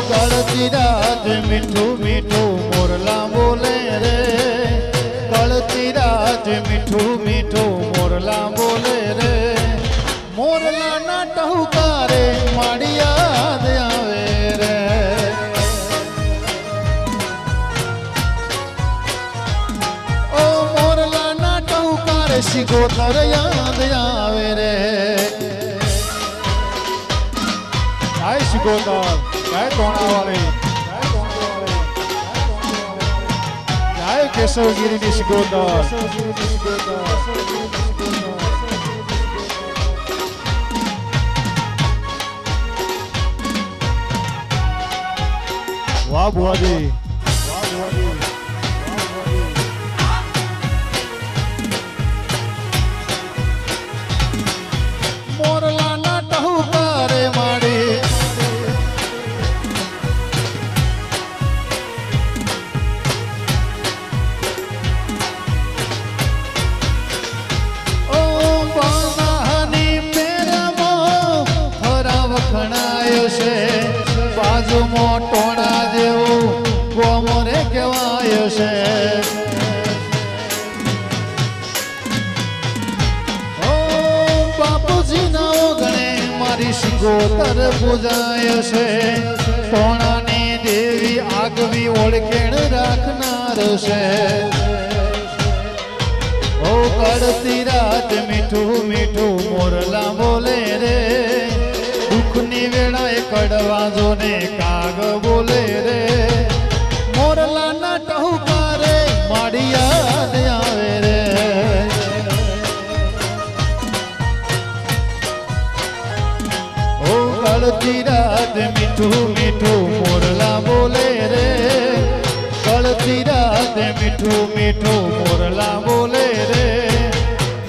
કળતી રાત મીઠું મીઠું મોરલા બોલે રે કળતી રાત મીઠું મીઠું મોરલા બોલે રે મોરલાના ટહુકારે મારી યાદ આવે રે ઓ મોરલાના ટહુકારે શિકોતર યાદ આવે રે જય શિકોતર જય તોણાવાળી જય કેશવગીરીની શિકોતર વાહ બુઆજી મોરલાના ટહુકારે માડી ઓ બાંધાની પેરમાં હરા વખણાયો છે બાજુમાં ટોણા જેવું ગોમરે કહેવાય છે ઓ બાપુજીના ઓગણે મારી શિકોતર પૂજાય છે ટોણાની દેવી આગવી ઓળખેણ રાખનાર છે ઓ કળતી રાત મીઠું મીઠું મોરલા બોલે રે દુઃખની વેળાએ કડવાજો ને કાગ બોલે રે મોરલાના ટહુકારે મારી યાદ આવે રે ઓ કળતી રાત મીઠું મીઠું મોરલા બોલે રે કળતી રાત મીઠું મીઠું મોરલા બોલે રે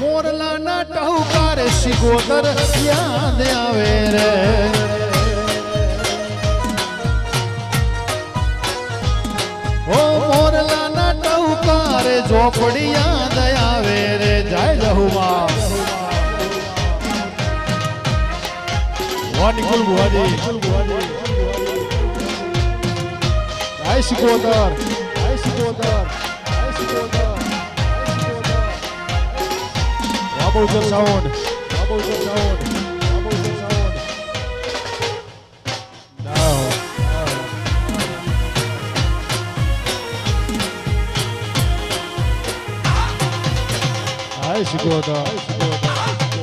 મોરલાના ટહુકારે શિકોતર યાદ આવે રે ઓ મોરલાના ટહુકારે ઝોપડી યાદ આવે રે જય જહુમા વાનિકુલ બુહાજી જય શિકોતર જય શિકોતર જય Sikotar Above sound. Now. I should go there.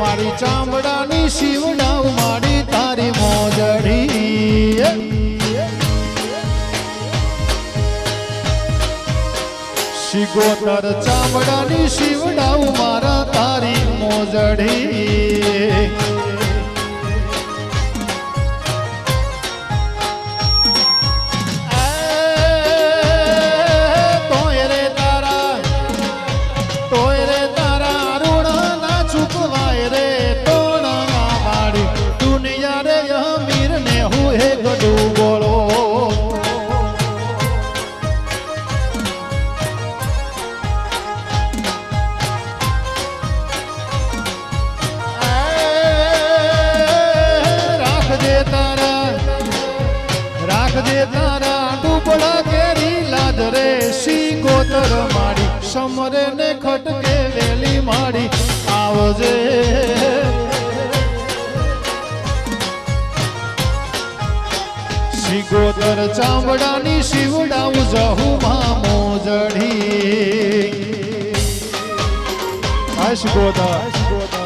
મારી ચામડાની શિવડાવ મારી તારી મોજડી શિકોતર ચામડાની શિવડાવ મારા તારી મોજડી રાખજે તારા ડૂબડા કેરી લાજ રે શિકોતર મારી સમરે ને ખટકે વેલી મારી આવજે શિકોતર ચામડાની શિવડાવ જહુમાં મોજડી આ શિકોતર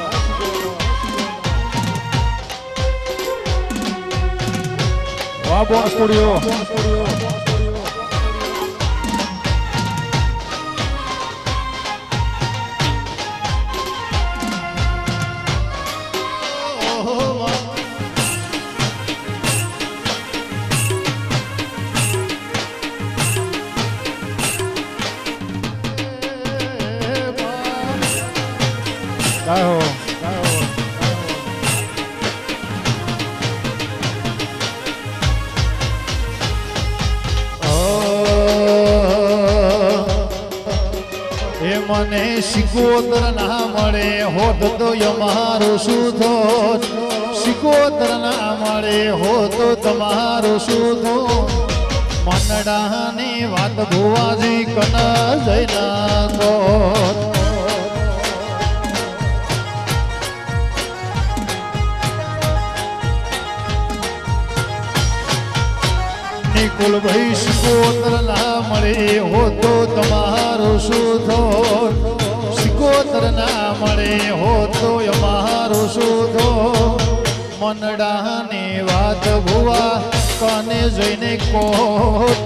Vamos Studio. મને શિકોતર ના મળે હોત તો અમારું શું થોત શિકોતર ના મળે હોત તો તમારું શું થોત મનડાની વાત ભુવાજી કન જઈ નાખો નિકુલ ભાઈ શિકોતર ના મળે હોત તો તમારું શું થોત શિકોતર ના મળે હોત તો અમારું શું થોત મનડાની વાત ભુવા કને જઈને કોટ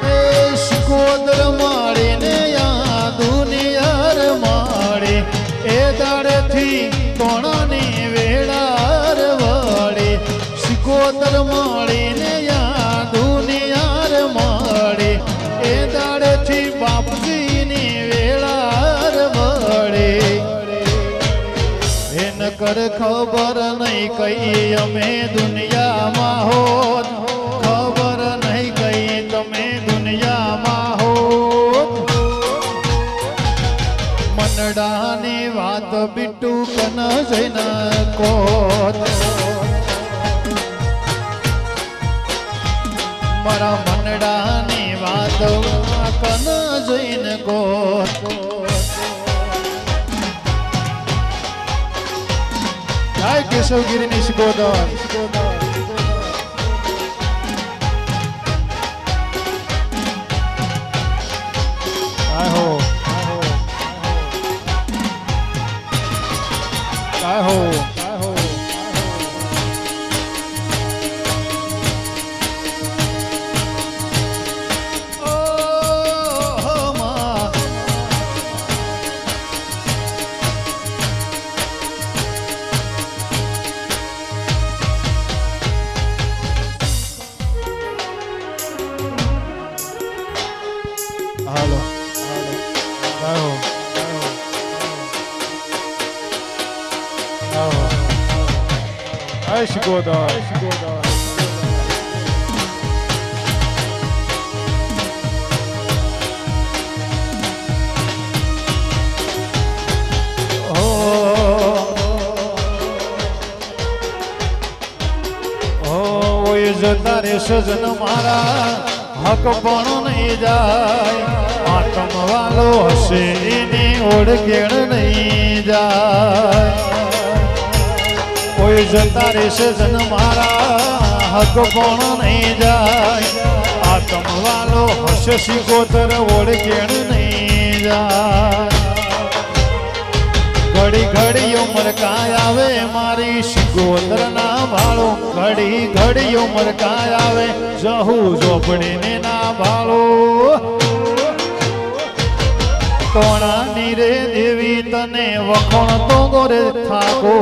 એ શિકોતર મળીને યા દુનિયાર મળે એ દાડેથી તોણાની વેળાર વળે શિકોતર મળીને યા દુનિયાર મળે એ દાડેથી બાપજીની વેળાર વળે કર ખબર નહીં કઈ અમે દુનિયામાં હોત ખબર નહીં કઈ તમે દુનિયામાં હોત મનડાની વાત બીટુ કન જઈને કોત મારા મનડાની વાત કન જઈને કોત કેશવગીરીની શિકોતર આહો આહો હાલો આહો આહો આય શિકોતર જતા રે સજન મારા હક પણ નહીં જાય આતમ વાલો હશે એની ઓળખેણ નહીં જાય કોઈ જતા રે સજન મારા હક પણ નહીં જાય આતમ વાલો હશે શિકોતર ઓળખેણ નહીં જાય ઘડી ઘડી ઉમર કાય આવે મારી શિકોતર ના ભાળો ઘડી ઘડી ઉમર કાય આવે જહુ ઝોપડીને ના ભાળો તોણાની રે દેવી તને વખણ તો ગોરે થાકો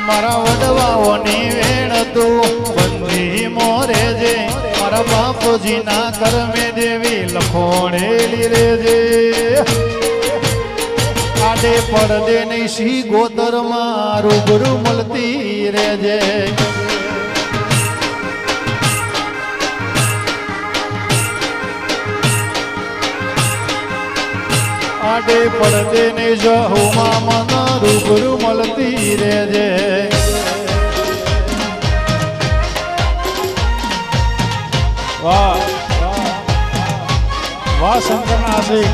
મારા વડવાઓની વેણ તું બંધી મોરે જે મારા બાપુજી ના કરમે દેવી લખોણેલી રેજે આડે પડદે નહીં શિકોતર માં રૂબરૂ મળતી રેજે આડે પડદે નહીં જહુમાં મન રૂબરૂ મળતી રેજે વાહ વાહ શંકર નાસિક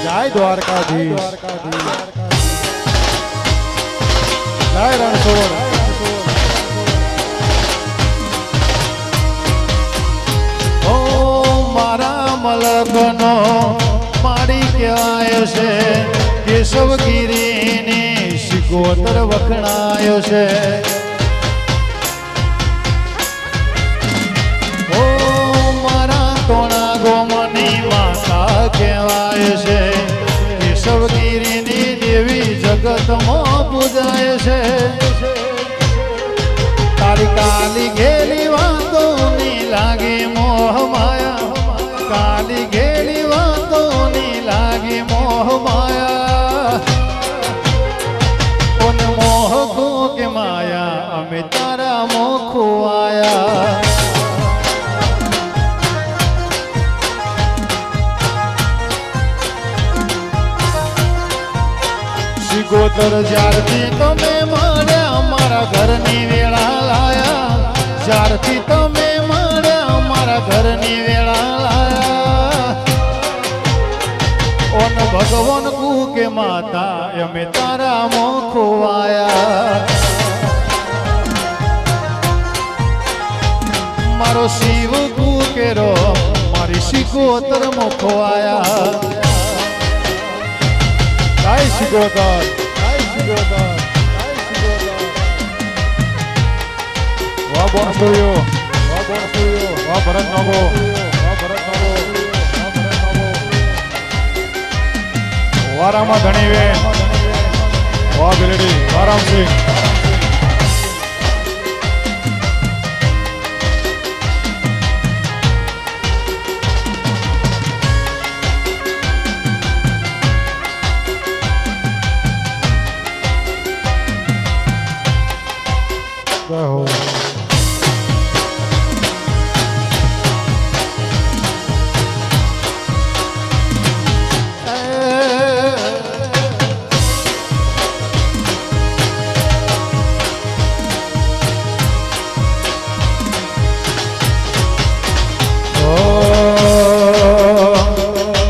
જય દ્વારકાધીશ જય રણછોડ મલકનો મારી કહેવાય છે કેશવગીરીની શિકોતર વખણાયો છે ઓ મારા તોણા ગોમની માતા કહેવાય છે કેશવગીરીની દેવી જગતમાં પૂજાય છે તારી કાલી ઘેલી વાતો ની લાગે મોહ માયા કાલી ઘેલી વાતો ની લાગે મોહ માયા કોન મોહ કો કે માયા અમે તારા મોખો આયા સિકોતર જ્યારથી તમે મળ્યા અમારા ઘરની વેળા લાયા જ્યારથી તમે મળ્યા અમારા ઘરની વેળા લાયા ઓન ભગવાન કુ કે માતા અમે તારા મોખો આયા મારો શિવ કુ કે રો મારી સિકોતર મોખો આયા જય સિકોતર વાહ બોનસુયો વાહ ભરત નાગો વારામાં ધણી વે વાહ બિલડી વારામસિંહ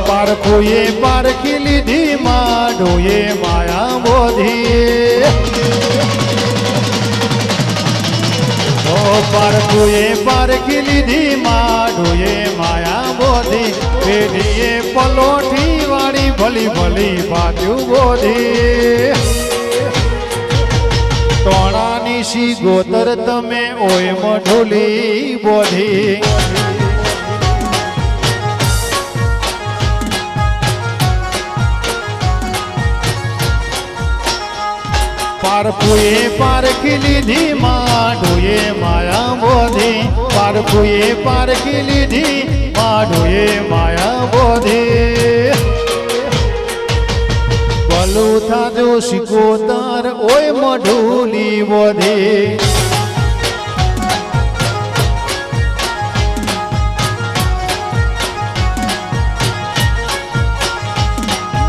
પારખોએ પારખી લીધી માડોએ માયા બોધી પારખોએ પારખી લીધી માડોએ માયા બોધી પેઢીએ પલોઠી વાળી ભલી ભલી બાજુ બોધી તોણાની સિકોતર તમે ઓય મઢુલી બોધી પારખુએ પારખી લીધી માડોએ માયા બોધી પારખુએ પારખી લીધી માડોએ માયા બોધી ભલું થાજો સિકોતર ઓય મઢુલી બોધી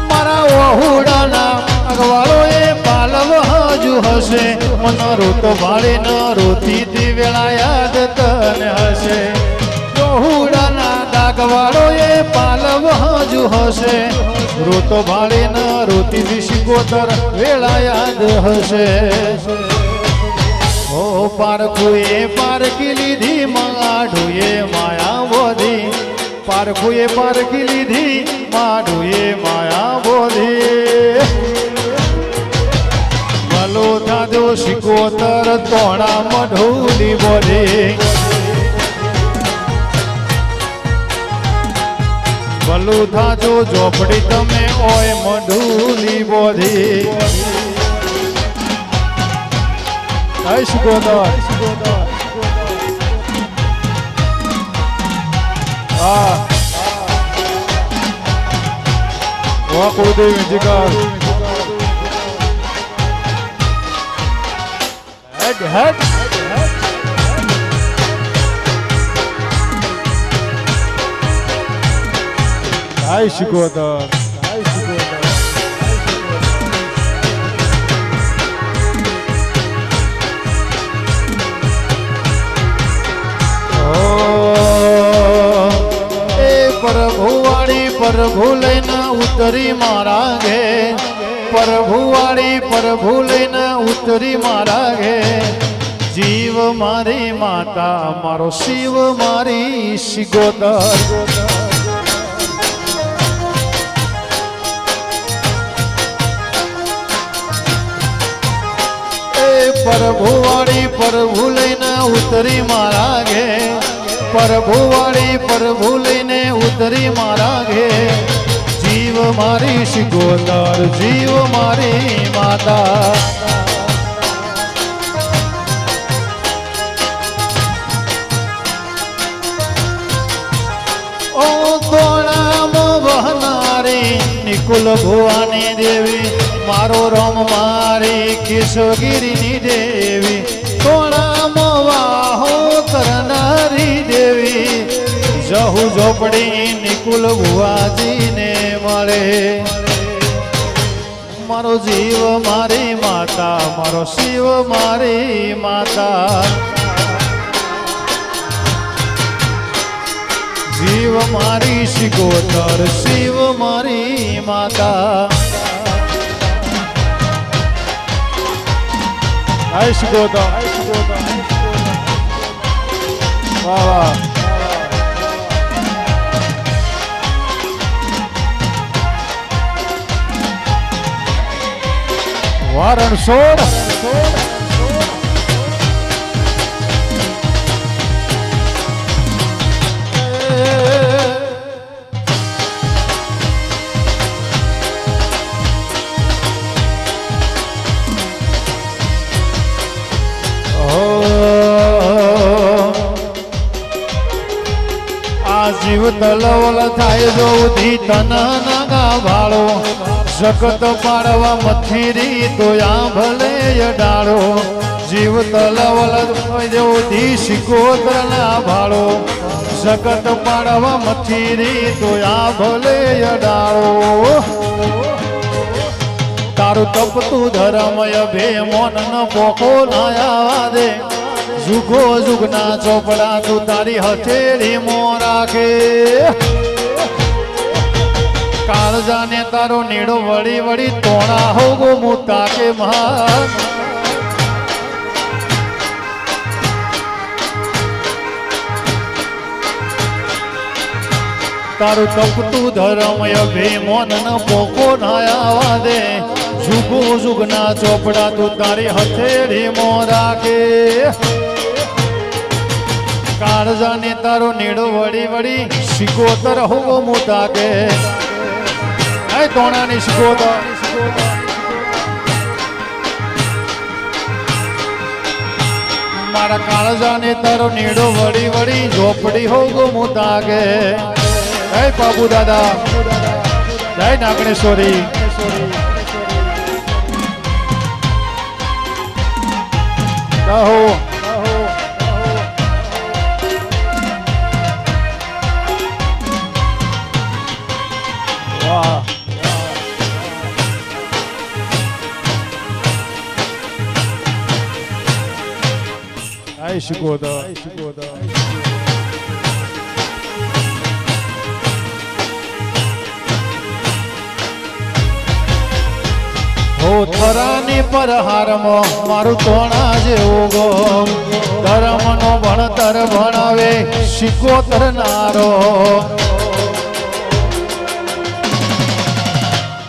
મારા વહુડાના અગવાળોએ પાલવ હજુ હશે મન રોતો ભાળે ન રોતી વેળા યાદ તને હશે વહુડાના ડાગવાળોએ પાલવ હજુ હશે રોતો ભાળે ન રોતી સિકોતર વેળા યાદ હશે ઓ પારખુએ પારખી લીધી માડોએ માયા બોધી પારખુએ પારખી લીધી માડોએ માયા બોધી ભલો થાજો સિકોતર તોણા મઢુલી બોધી ભલું થાજો ઝોપડી તમે ઓય મઢુલી બોધી જય સિકોતર વાહ કુળદેવી જીગર head jai sikodar प्रभु लैना उतरी मारा गे प्रभु वाली प्रभु लैना उतरी मारा गे जीव मारी माता मारो शिव मारी सिकोतर प्रभु लैना उतरी मारा गे प्रभु वाली प्रभु लैने उतरी मारा गे जीव મારી શિકોતર જીવ મારી માતા ઓ તોણામાં વહનારી નિકુલ ભુવાની દેવી મારો રોમ મારી કેશવગીરીની દેવી તોણામાં વાહો કરનારી દેવી જહુ ઝોપડી નિકુલ ભુવાજીને મળે મારો જીવ મારી માતા મારો શિવ મારી માતા જીવ મારી શિકોતર શિવ મારી માતા હાય શિકોતર વાહ વાહ વારણ સોડ જીવ તલવલ થાય જો ઉધી તના નાગા ભાળો જગત પાડવા મથીરી તો ભલે ડાળો જીવ તલવલ થાય જો ઉધી શિકોતર ના ભાળો જગત પાડવા મથીરી તો ભલે ડાળો તારું તપતું ધર્મય ભે મોન ન પોખો નાયા દે જુગો જુગના ચોપડા તું તારી હથેળી મો રાખે કાળજાને તારો નીડો વળી વળી તોણા હોગો મુતા કે મહાન તારું તપતું ધર્મય ભે મોન ન પોકો નાયા દે જુગો જુગના ચોપડા તું તારી હથેળી મો રાખે કાળજાને તારો નીડો વળી વળી શિકોતર હોવો મોટા કે તોણાની શિકોતર મારા કાળજાને તારો નીડો વળી વળી ઝોપડી હોવો મોટા કે જય બાબુ દાદા જય નાગણેશ્વરી કહો શિકોતર હો થરાની પરહારમાં મારું તોણા જેવું ગો ધર્મનો ભણતર ભણાવે શિકોતર નારો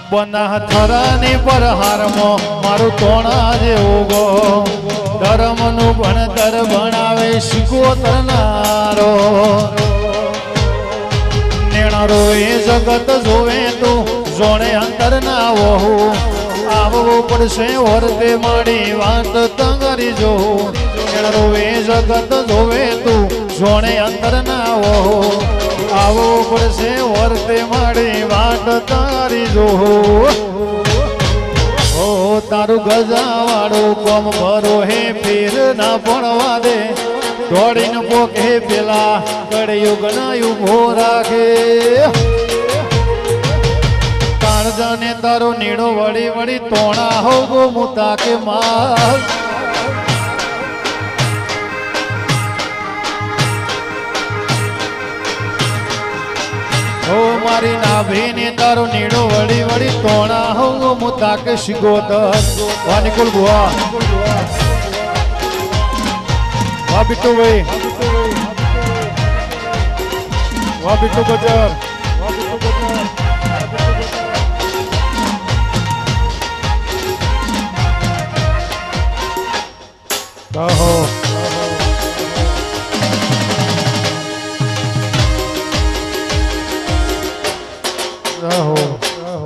બના થરાની પરહારમાં મારું તોણા જેવું ગો ધર્મનું ભણતર ભણાવે શિકોતર નારો નેણારો એ જગત જોવે તું જોણે અંતર ના વહુ આવવું પડશે વર્તે માડી વાત તંગરી જોઉં નેણારો એ જગત જોવે તું જોણે અંતર ના વહુ આવવું પડશે વર્તે માડી વાત તારી જોઉં ઓ તારું ગજાવાળું કોમ ભરો હે ફેર ના ભણવા દે દોડીને પોકે પેલા કળયુગ ના ઉભો રાખે કાળજાને તારો નીડો વળી વળી તોણા હોગો મુતા કે માલ ઓ મારી નાભીને તારો નીડો વળી વળી તોણા હોગો મુતા કે શિકોતર વાહ નિકુલ બુઆ વાહ બિટ્ટુ ભાઈ વાહ બિટ્ટુ ગજર કહો રહો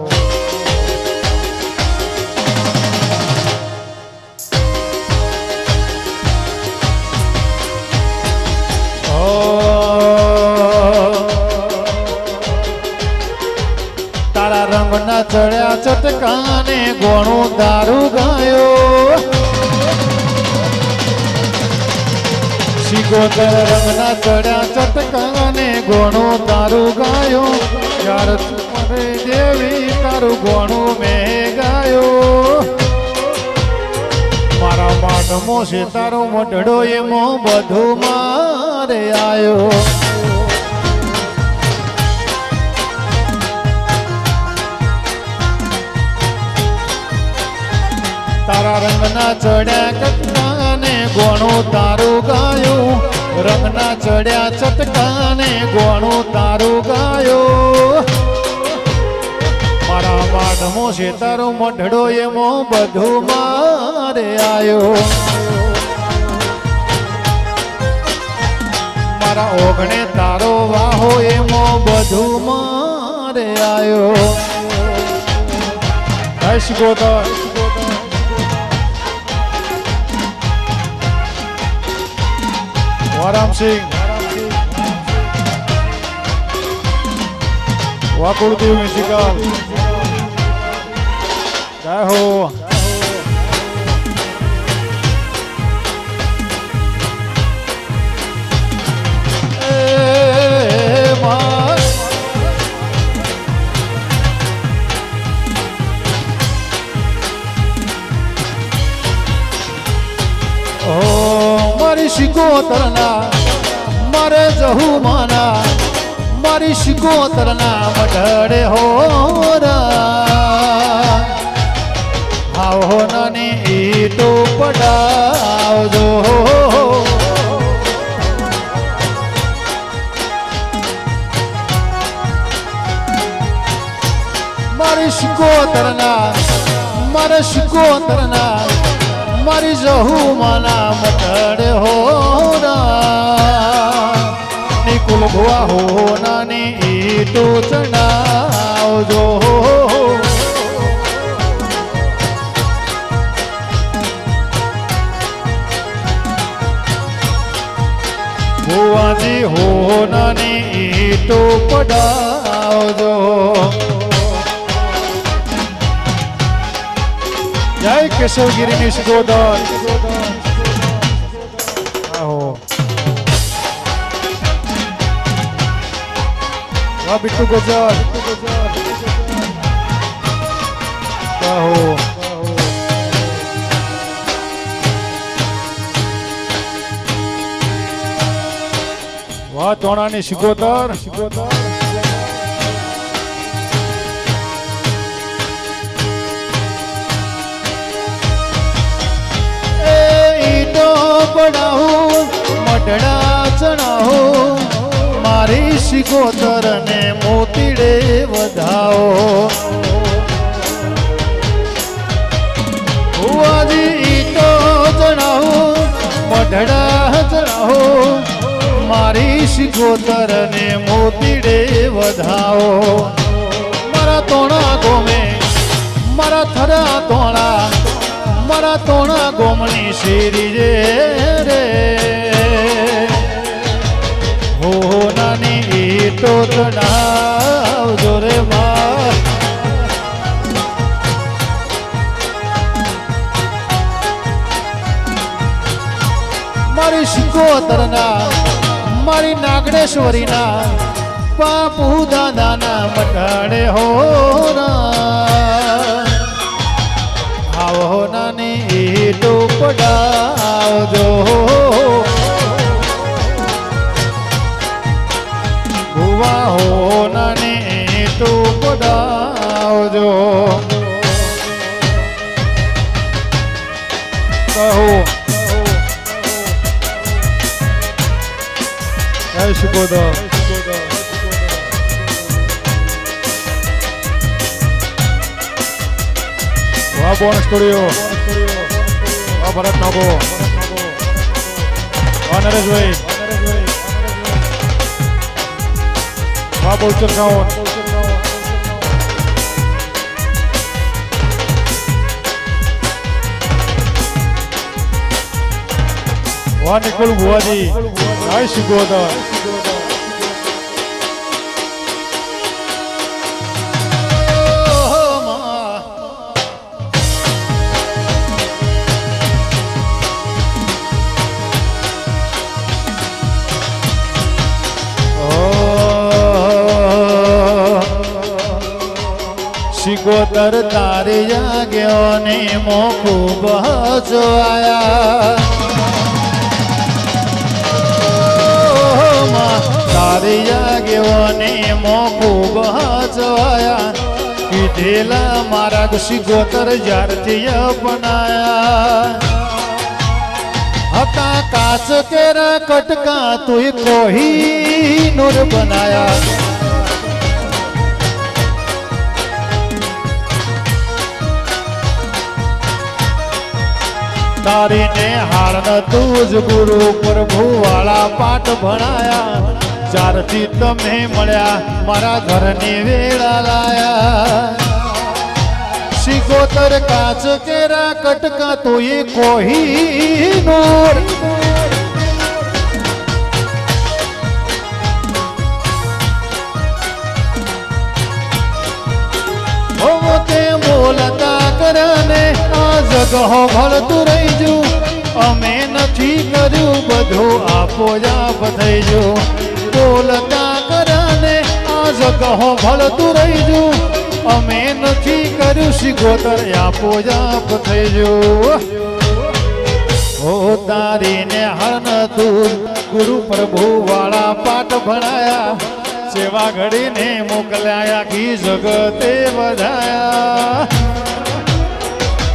તારા રંગના ચડ્યા ચટકાને ગોણું દારૂ ગાયો સિકોતર રંગના ચડ્યા ચટકાને ગોણું દારૂ ગાયો યાર મને દેવી તારું ગોણું મેં ગાયો મારા માટમો છે તારો મઢડો એમો બધું મારે આયો તારા રંગના ચડ્યા ચટકાને ગોણું તારું ગાયું રંગના ચડ્યા ચટકાને ગોણું તારું ગાયું મારા માટમો છે તારો મઢડો એમો બધું મારે આયો મારા ઓગણે તારો વાહો એમો બધું મારે આયો સિકોતર વારામસિંહ વાકુળદેવ મ્યુઝિકલ જય હો મારી સિકોતરના મારે જહુ માના મારી સિકોતરના મઢડે હોરા આવો નાની ઈટો પડાવજો મારી સિકોતરના મારે સિકોતરના મારી જહુ માના મઢડે હોરા નિકુલ ભુવા હો નાની ઈટો ચડાવજો ભુવાજી હો નાની ઈટો પડાવજો જય કેશવગીરીની સિકોતર આહો વાહ બિટ્ટુ ગજર આહો વાહ તોણાની સિકોતર પડાવું મઢડા ચણાવું મારી સિકોતર ને મોતીડે વધાવો ભુવાજી ઈટો ચણાવું મઢડા ચણાવું મારી સિકોતર ને મોતીડે વધાવો મારા તોણા ગોમે મારા થરા તોણા મારા તોણા ગોમની શેરી રે હો નાની ઈટો ચડાવજો રે માં મારી સિકોતરના મારી નાગણેશ્વરીના બાપુ દાદાના મઢડે હોરા આવો નાની ઈટો પડાવજો ભુવા હો નાની ઈટો પડાવજો કહો જય સિકોતર વાહ બોન સ્ટુડિયો વાહ ભરત નાગો વાહ નરેશભાઈ વાહ બહુચર સાઉન્ડ વાહ નિકુલ ભુવાજી જય સિકોતર सिकोतर तारी जाग्यो ने मो खूब हसवाया तारी जाग्यो ने मो खूब हसवाया कीधेला मारा सिकोतर ज्यारथी अपनाया हता काच केरा कटका तू कोहिनूर बनाया तारी ने हारण तूज गुरु प्रभु वाला पाठ भणाया चारथी तमे मळ्या मारा घरनी वेळा लाया सिकोतर काच केरा कटका तो ये कोहिनूर ते बोलता करने आ जगह भलतु रहीजू अमे नथी कर्यु बधु आपो जाप थईजू बोलता करने आ जगह भलतु रहीजू अमे नथी कर्यु सिकोतर आपो जाप थईजू ओ तारी ने हरण तू गुरु प्रभु वाला पाठ भणाया सेवा घड़ी ने मोकलाया की जगते बधाया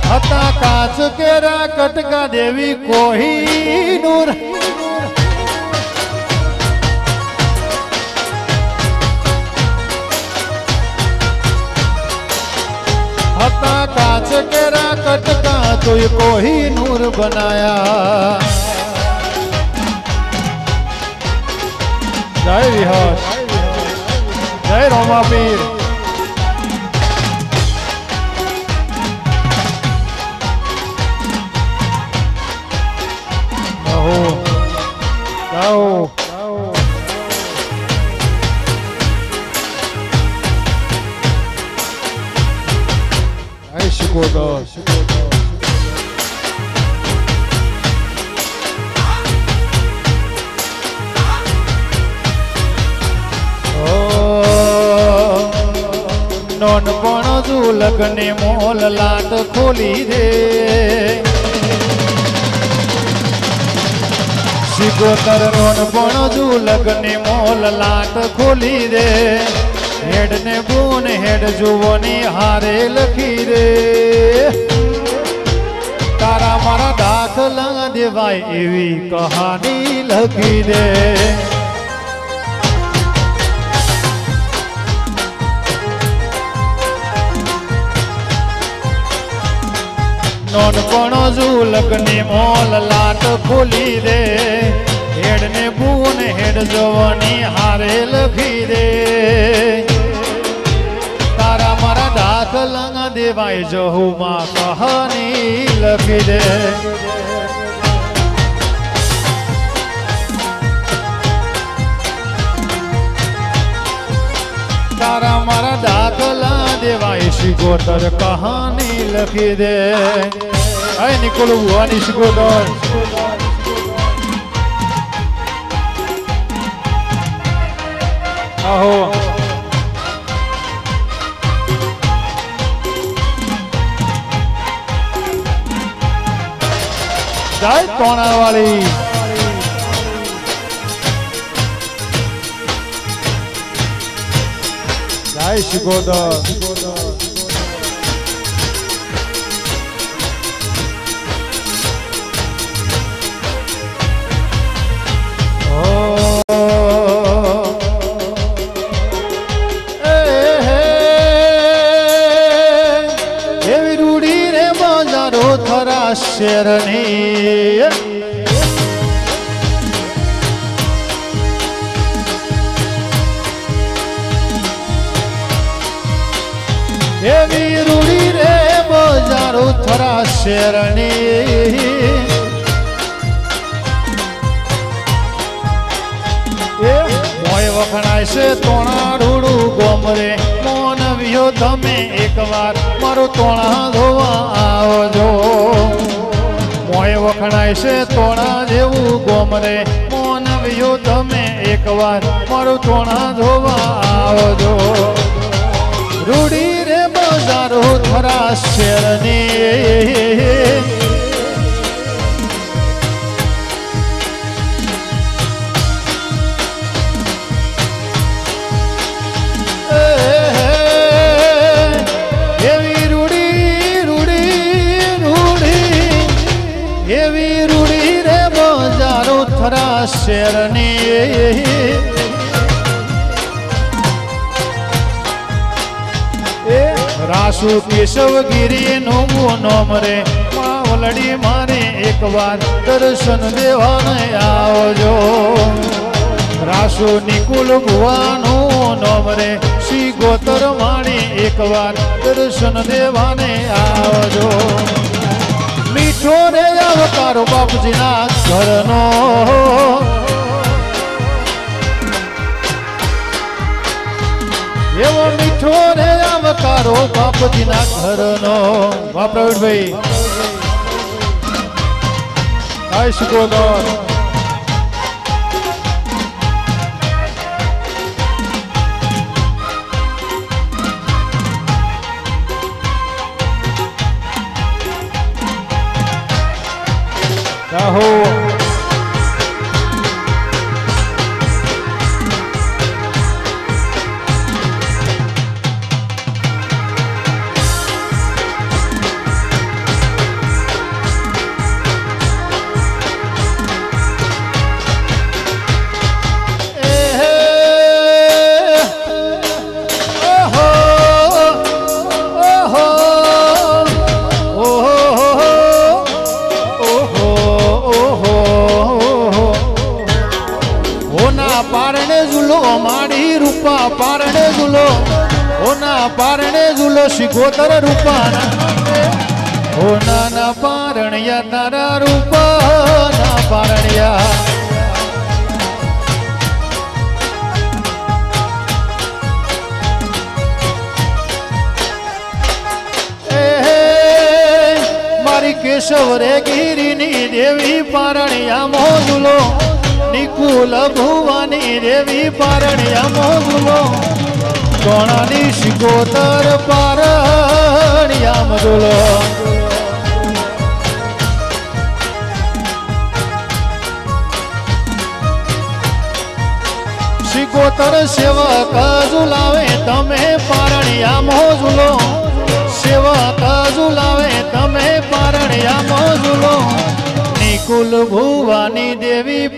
हता काच केरा कटका देवी कोहिनूर हता काच केरा कटका तो ये कोहिनूर बनाया जय विहस जय रोमापीर जाओ जय सिकोतर नोनपण झूलक ने मोल लाट खोली दे सिकोतर नोनपण झूलक ने मोल लाट खोली दे हेड ने बून हेड जुवनी हारे लखी दे तारा मारा दाखला देवाय एवी कहानी लखी दे नोनपणो झूलक ने मोल लाट खोली दे हेड ने बून हेड जवानी हारे लखी दे तारा मारा दाखला देवाय जहू मा कहानी लखी दे तारा मारा दाखला देवाय सिकोतर कहानी लखी दे आई निकोलू आनी सिकोतर आहो जय तोणा वाली जय सिकोतर शेरनी एवी रूड़ी रे बजारो थरा शेरनी मोय वखणाय से तोणा रूड़ू गोमरे मोन वियो तमे एक बार मारो तोणा धोवा आवजो मोय वखणाय से तोणा जेवू गोमरे मोन वियो तमे एक बार मारो तोणा धोवा आवजो रूड़ी रे મોજારો થરા શેરની શેરની રાસુ કેશવગીરી નું નોમ રે માવલડી મારે એક વાર દર્શન દેવાને આવજો રાસુ નિકુલ ભુવાનું નોમ રે શ્રી ગોતર માણી એક વાર દર્શન દેવાને આવજો મીઠો રે અવતારો બાપજીના ઘરનો એવો મીઠો રે અવતારો બાપજીના ઘરનો વાહ પ્રવીણભાઈ આય શિકોદર રાહો પારણે ઝૂલો ઓના પારણે ઝૂલો શિકોતર રૂપાના ઓના ના પારણિયા તારા રૂપા ના પારણિયા મારી કેશવ રે ગીરીની દેવી પારણિયા મોઝુલો નિકુલ ભુવાની દેવી પારણિયા મોગલો કોણાની શિકોતર પારણિયા મધુલો શિકોતર સેવક ઝુલાવે તમે પારણિયા મોઝુલો સેવક ઝુલાવે તમે પારણિયા મોઝુલો નિકુલ ભુવાની દેવી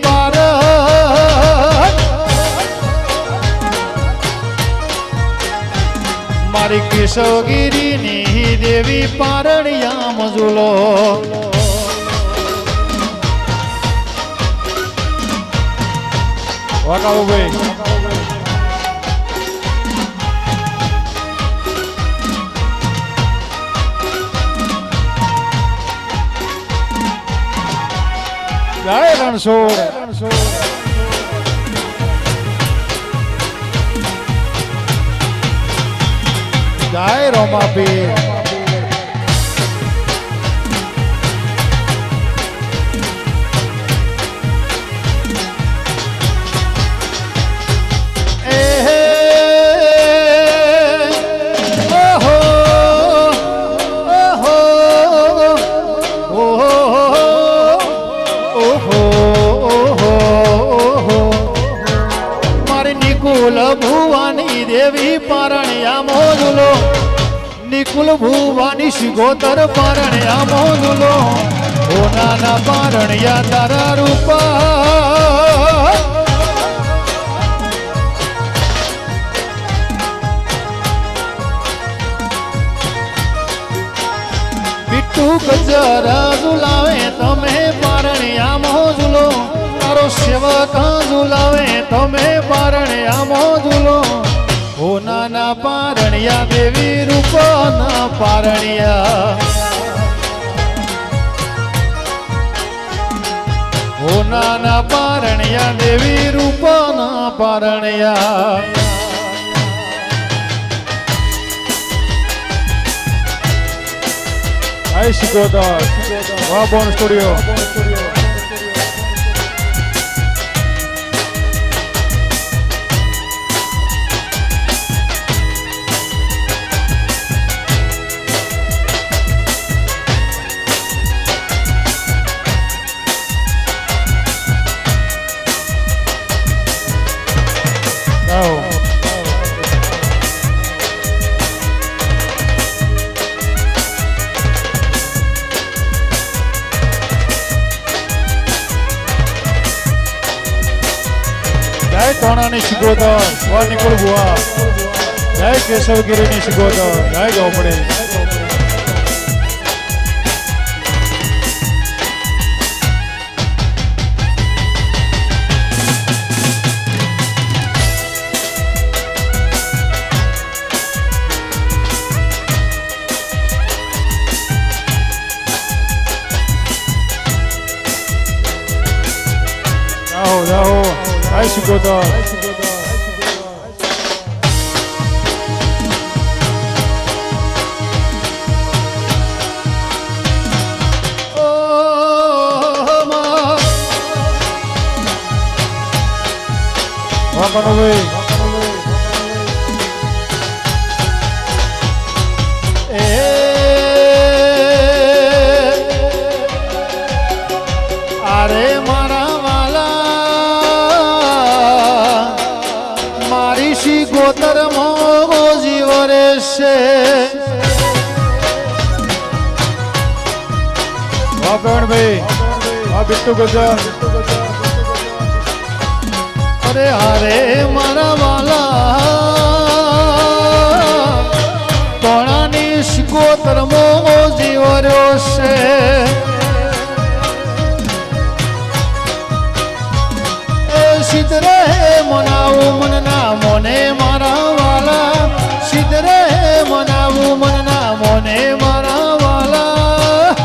મારી કેશવગીરીની દેવી પારણિયા મઝુલો વાકાઓ ભાઈ જય રણછોડ જય રોમાપીર ભુવાની દેવી પારણિયા મોઝુલો નિકુલ ભુવાની શિકોતર પારણિયા મોઝુલો ઓનાના પારણિયા તારા રૂપા બિટ્ટુ ગજરા ઝુલાવે તમે પારણિયા મોઝુલો તારો સેવક ઝુલાવે તમે પારણિયા મોઝુલો ઓનાના પારણિયા દેવી રૂપના પારણિયા ઓનાના પારણિયા દેવી રૂપના પારણિયા આય શિકોદર વાહ બોન સ્ટુડિયો તોણાની શિકોતર વા નિકુળ બુઆ જય કેશવગીરીની શિકોતર જય ગોપડી જાઓ જય શિકોતર અરે મારા વાલા મારી શિકોતર મો જીવ રહેશે વાહ ભાઈ વાહ બિટ્ટુ ગજર અરે અરે મારા વાલા તોણાની શિકોતર મો જીવ રહેશે સિદ્ધરે મનાવું મનના મોને મારા વાલા સિદ્ધરે મનાવું મનના મોને મારા વાલા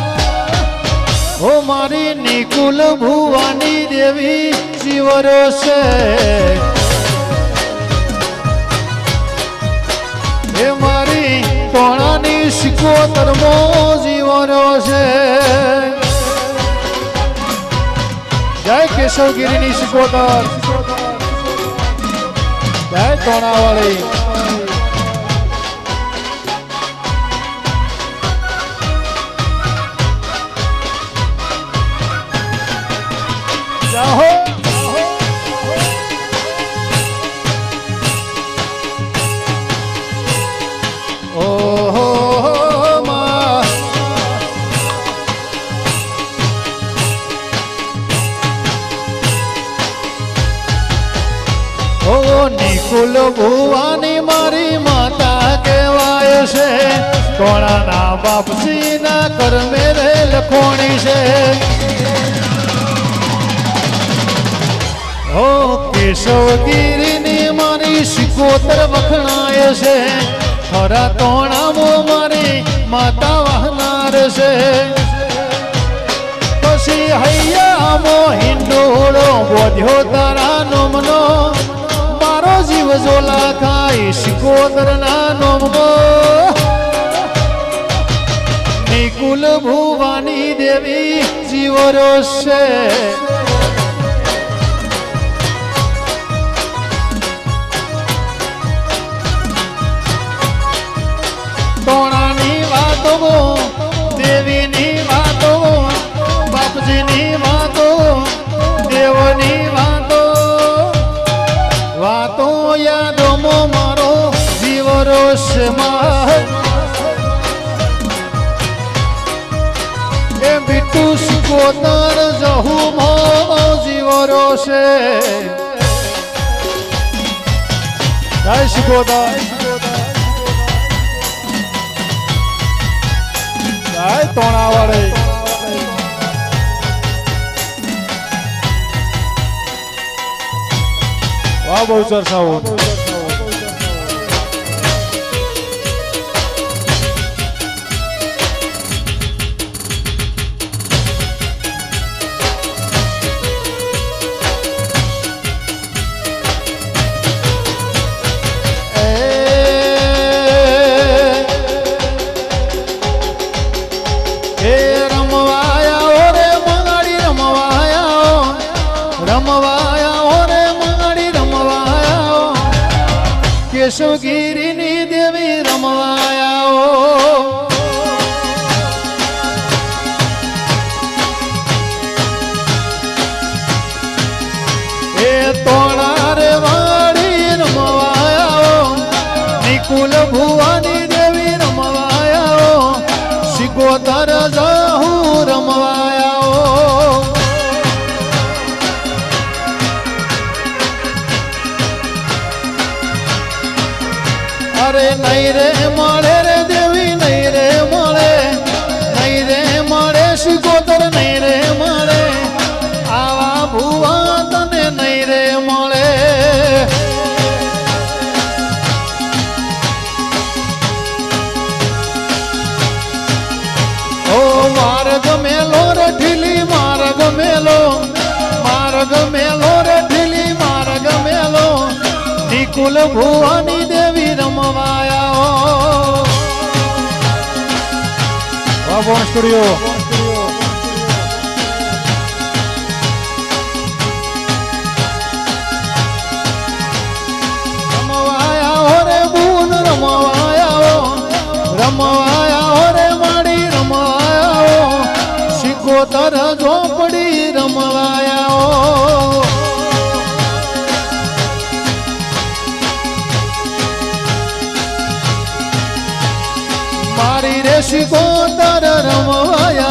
હો મારી નિકુલ ભુવાની દેવી જીવરો છે હે મારી તોણાની શિકોતર મો જીવરો છે જય કેશવગીરીની શિકોતર જય તોણાવાળી જાહો ઓહો નિકુલ ભુવાની મારી માતા કહેવાય છે તોણાના બાપજીના કર્મે રે લખોણી છે હો કેશવગીરીની મારી શિકોતર વખણાય છે ખરા તોણામો મારી માતા વાહનાર છે પછી હૈયામો હિંડોળો બોધ્યો તારા નોમનો મારો જીવ જોલા ખાઈ શિકોતર ના નોમનો નિકુલ ભુવાની દેવી જીવ રોશે તોણાની વાતો દેવીની વાતો બાપજીની વાતો દેવની વાતો વાતો યાદોમો મારો જીવ રોશમાં એ બિટ્ટુ શિકોતર જહુ મો જીવ રોશે જય શિકોતર જય તોણાવાળી વાહ બહુ ચર્ચાઓ કેશવગીરીની દેવી રમવાયા એ તોણા રે વાળી રમવાયા નિકુલ ભુવાની દેવી રમવાયા શિકોતર જહુ રમવાયા मार्ग मेलो रे ढीली मार्ग मेलो रे ढीली मार्ग मेलो निकुल भुवानी देवी रमवाया बाबा स्टूडियो रमवाया रे बून रमवाया रे माड़ी रमवाया सिकोतर झोपड़ी रमवाया मारी रे सिकोतर रमवाया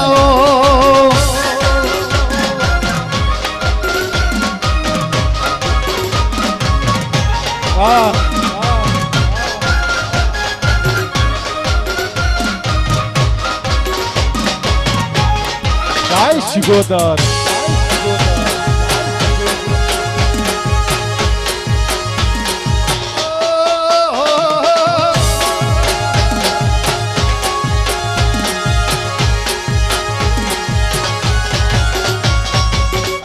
काय सिकोतर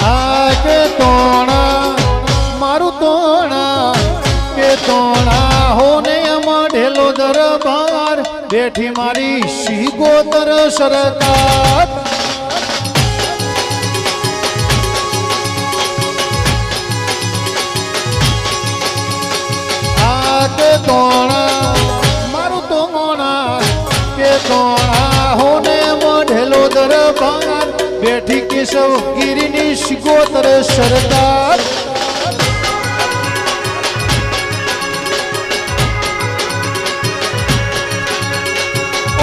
आके तोड़ा मारू तोड़ा के तोड़ा होने ढेलो दरबार बैठी मारी सिकोतर सरकार आके तोड़ा मारू तोड़ा के तोड़ा होने ढेलो दरबार बैठी केशव गिरिनी सिकोतर सरकार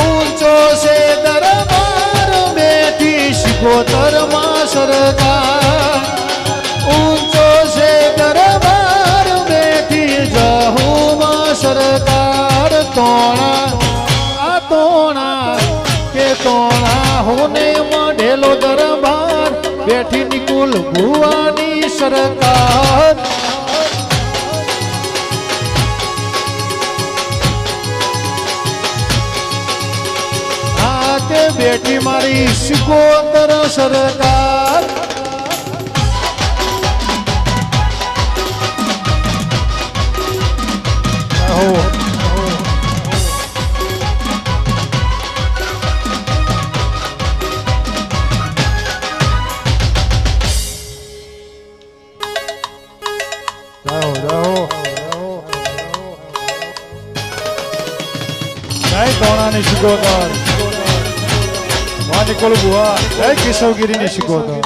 ऊंचो से दरबार बैठी सिकोतर मां सरकार ऊंचो से दरबार बैठी जहू मां सरकार तोड़ा आ तोड़ा के तोड़ा होने ढेलो दरबार बैठी निकुल भुवानी सरकार आके बेटी मारी सिकोतर सरकार તોણાની સિકોતર વાની કોલ બુઆ જય કેશવગીરીની સિકોતર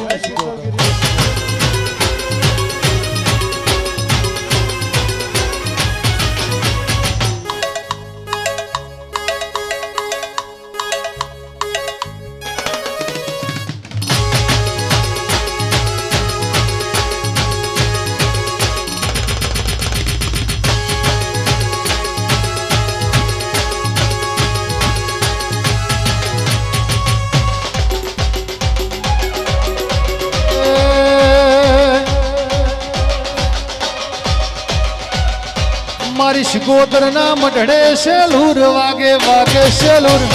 मारी सिकोतर ना मढड़े सेलूर वागे वागे सेलूर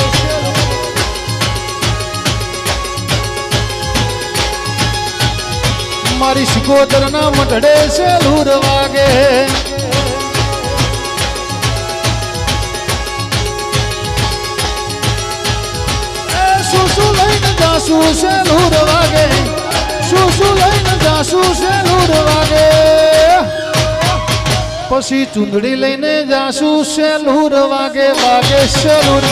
मारी सिकोतर ना मढड़े सेलूर वागे सुसु लईन जासू सेलूर वागे सुसु लईन जासू सेलूर वागे पसी चुंदड़ी लईने जासू सेलूर वागे वागे सेलूर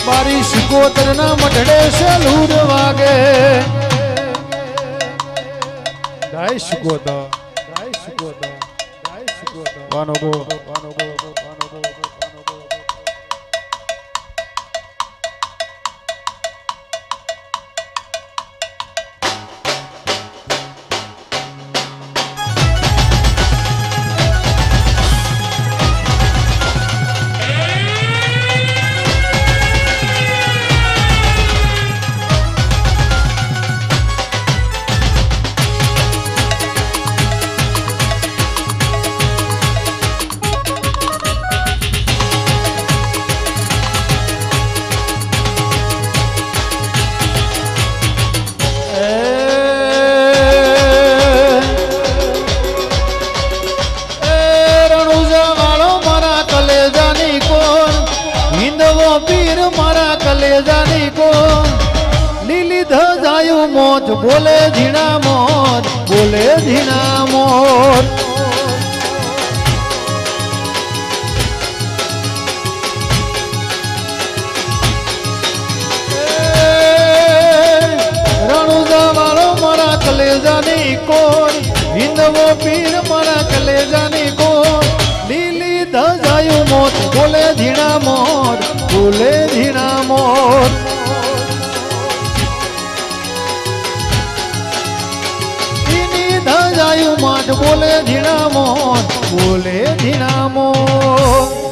मारी सिकोतर ना मढड़े सेलूर वागे दाई सिकोतर वानो गो કલેજાની કો લીલી ધજાયું મોજ બોલે ઝીણા મોર બોલે ઝીણા મોર રણુજા વાળો મારા કલેજાની કોર હિંદવો પીર મારા કલેજાની કોર લીલી ધજાયું મોજ બોલે ઝીણા મોર બોલે ઝીણા મોર ધજાયું માઠ બોલે ઝીણા મોર બોલે ઝીણા મોર